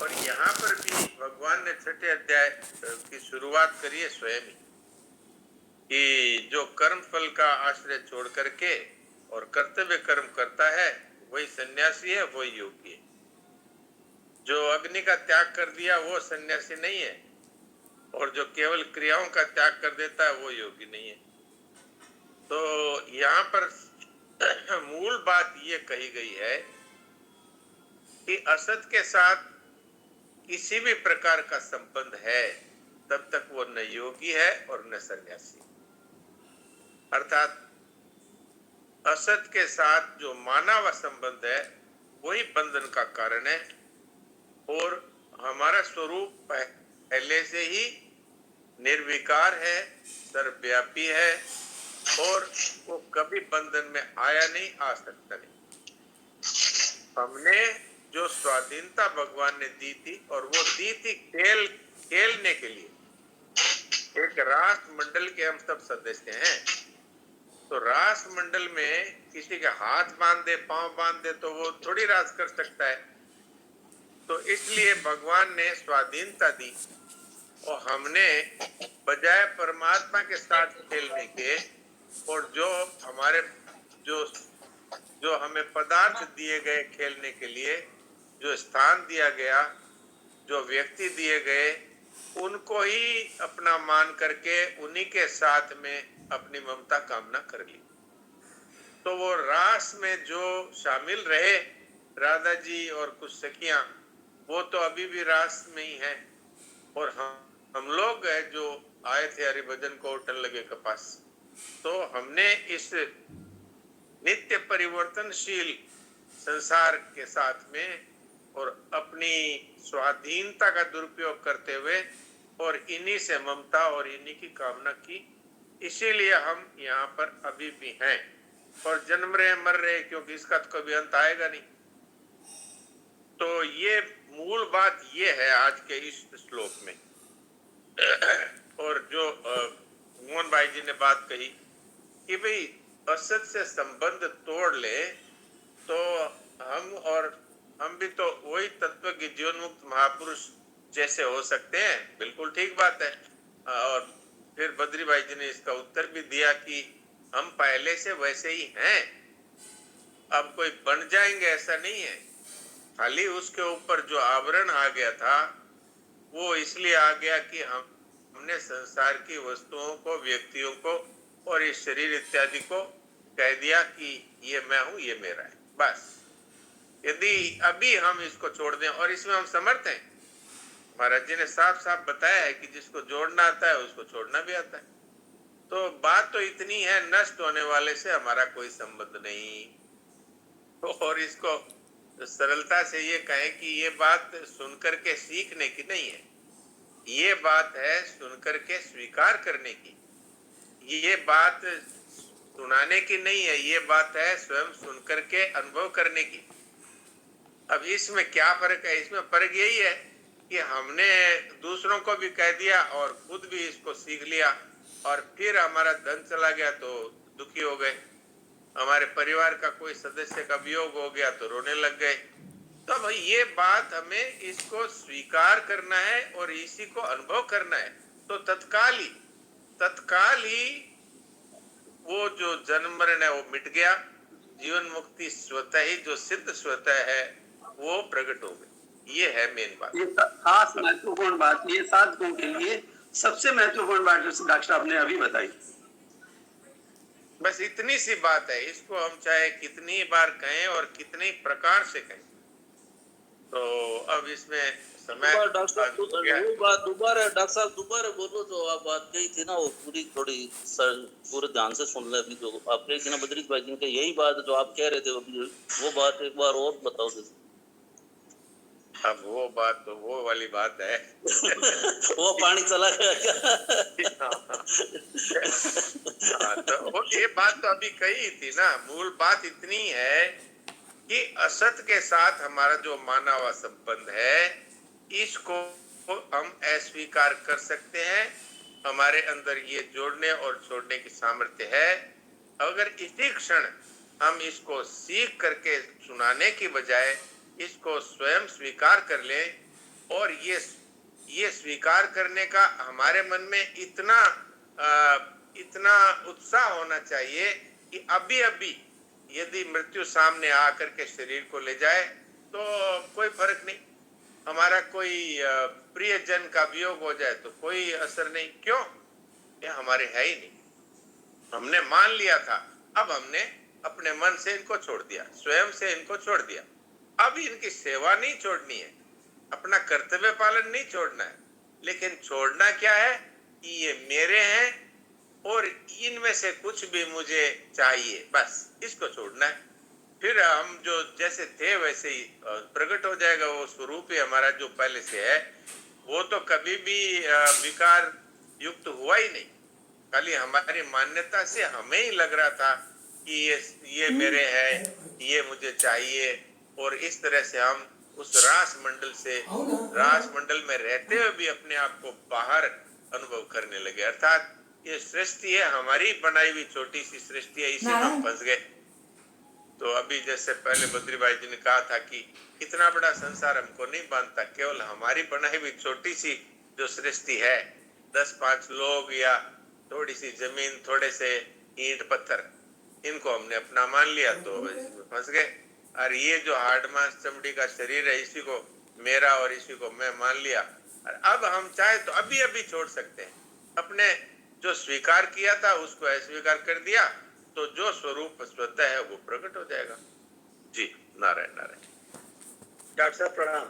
और यहाँ पर भी भगवान ने छठे अध्याय की शुरुआत करी है स्वयं ही, कि जो कर्म फल का आश्रय छोड़ करके और कर्तव्य कर्म करता है वही सन्यासी है, वही योगी है। जो अग्नि का त्याग कर दिया वो सन्यासी नहीं है, और जो केवल क्रियाओं का त्याग कर देता है वो योगी नहीं है। तो यहाँ पर मूल बात ये कही गई है कि असत के साथ किसी भी प्रकार का संबंध है तब तक वो न योगी है और न सन्यासी। अर्थात असत के साथ जो माना हुआ संबंध है वही बंधन का कारण है, और हमारा स्वरूप पहले से ही निर्विकार है, सर्वव्यापी है, और वो कभी बंधन में आया नहीं, आ सकता नहीं। हमने जो स्वाधीनता भगवान ने दी थी, और वो दी थी खेलने के लिए। एक राष्ट्र मंडल के हम सब सदस्य हैं, तो राष्ट्र मंडल में किसी के हाथ बांध दे, पांव बांध दे तो वो थोड़ी राज कर सकता है। तो इसलिए भगवान ने स्वाधीनता दी, और हमने बजाय परमात्मा के साथ खेलने के, और जो हमारे जो हमें पदार्थ दिए गए खेलने के लिए, जो स्थान दिया गया, जो व्यक्ति दिए गए, उनको ही अपना मान करके उन्हीं के साथ में अपनी ममता कामना कर ली। तो वो रास में जो शामिल रहे राधा जी और कुछ सखियां, वो तो अभी भी रास में ही है, और हम लोग है जो आए थे हरिभजन को होटल लगे कपास। तो हमने इस नित्य परिवर्तनशील संसार के साथ में और अपनी स्वाधीनता का दुरुपयोग करते हुए और इन्हीं से ममता और इन्हीं की कामना की, इसीलिए हम यहाँ पर अभी भी हैं और जन्म रहे मर रहे, क्योंकि इसका तो कभी अंत आएगा नहीं। तो ये मूल बात ये है आज के इस श्लोक में। और जो मोहन भाई जी ने बात कही कि भाई असत से संबंध तोड़ ले तो हम भी तो वही तत्व की जीवन मुक्त महापुरुष जैसे हो सकते हैं। बिल्कुल ठीक बात है। और फिर बद्री भाई जी ने इसका उत्तर भी दिया कि हम पहले से वैसे ही हैं, अब कोई बन जाएंगे ऐसा नहीं है। खाली उसके ऊपर जो आवरण आ गया था वो इसलिए आ गया कि हमने संसार की वस्तुओं को, व्यक्तियों को और इस शरीर इत्यादि को कह दिया कि ये मैं हूं, ये मेरा है। बस यदि अभी हम इसको छोड़ दें, और इसमें हम समर्थ हैं, महाराज जी ने साफ साफ बताया है कि जिसको जोड़ना आता है उसको छोड़ना भी आता है। तो बात तो इतनी है, नष्ट होने वाले से हमारा कोई संबंध नहीं। और इसको सरलता से ये कहें कि ये बात सुनकर के सीखने की नहीं है, ये बात है सुनकर के स्वीकार करने की। ये बात सुनाने की नहीं है, ये बात है स्वयं सुनकर के अनुभव करने की। अब इसमें क्या फर्क है? इसमें फर्क यही है कि हमने दूसरों को भी कह दिया और खुद भी इसको सीख लिया, और फिर हमारा धन चला गया तो दुखी हो गए, हमारे परिवार का कोई सदस्य का वियोग हो गया तो रोने लग गए। तो भाई ये बात हमें इसको स्वीकार करना है और इसी को अनुभव करना है। तो तत्काल ही वो जो जन्म मरण है वो मिट गया, जीवन मुक्ति स्वतः ही जो सिद्ध स्वतः है वो प्रकट हो गई। ये है मेन बात। ये खास महत्वपूर्ण बात, ये साधकों के लिए सबसे महत्वपूर्ण बात जो डॉक्टर साहब ने अभी बताई। बस इतनी सी बात है, इसको हम चाहे कितनी बार कहें और कितने प्रकार से कहें। तो अब इसमें समय डॉक्टर साहब बोलो जो आप बात कही थी ना, वो पूरी थोड़ी पूरे ध्यान से सुन ले। अभी जो आप कही थी ना बद्रीश भाई जी, यही बात जो आप कह रहे थे वो बात एक बार और बताओ। अब वो बात तो वो वाली बात है वो पानी चला गया तो ये बात तो अभी कही थी ना। मूल बात इतनी है कि असत के साथ हमारा जो माना हुआ संबंध है इसको हम अस्वीकार कर सकते हैं। हमारे अंदर ये जोड़ने और छोड़ने की सामर्थ्य है। अगर इसी क्षण हम इसको सीख करके सुनाने की बजाय इसको स्वयं स्वीकार कर लें और ये स्वीकार करने का हमारे मन में इतना उत्साह होना चाहिए कि अभी अभी यदि मृत्यु सामने आकर के शरीर को ले जाए तो कोई फर्क नहीं, हमारा कोई प्रियजन का वियोग हो जाए तो कोई असर नहीं। क्यों? ये हमारे है ही नहीं, हमने मान लिया था, अब हमने अपने मन से इनको छोड़ दिया, स्वयं से इनको छोड़ दिया। अब इनकी सेवा नहीं छोड़नी है, अपना कर्तव्य पालन नहीं छोड़ना है, लेकिन छोड़ना क्या है कि ये मेरे हैं और इनमें से कुछ भी मुझे चाहिए, बस इसको छोड़ना है। फिर हम जो जैसे थे वैसे ही प्रकट हो जाएगा वो स्वरूप ही हमारा जो पहले से है। वो तो कभी भी विकार युक्त हुआ ही नहीं, खाली हमारी मान्यता से हमें ही लग रहा था कि ये मेरे है, ये मुझे चाहिए, और इस तरह से हम उस रास मंडल में रहते हुए भी अपने आप को बाहर अनुभव करने लगे। अर्थात ये सृष्टि है, हमारी बनाई हुई छोटी सी सृष्टि है, इसी में हम फंस गए। तो अभी जैसे पहले बद्री भाई जी ने कहा था कि इतना बड़ा संसार हमको नहीं बांधता, केवल हमारी बनाई हुई छोटी सी जो सृष्टि है, 10-5 लोग या थोड़ी सी जमीन, थोड़े से ईंट पत्थर, इनको हमने अपना मान लिया तो फंस गए। और ये जो हार्ड मांस चमड़ी का शरीर है, इसी को मेरा और इसी को मैं मान लिया। और अब हम चाहे तो अभी अभी छोड़ सकते हैं, अपने जो स्वीकार किया था उसको अस्वीकार कर दिया तो जो स्वरूप स्वतः है वो प्रकट हो जाएगा। जी, नारायण नारायण। डॉक्टर साहब प्रणाम।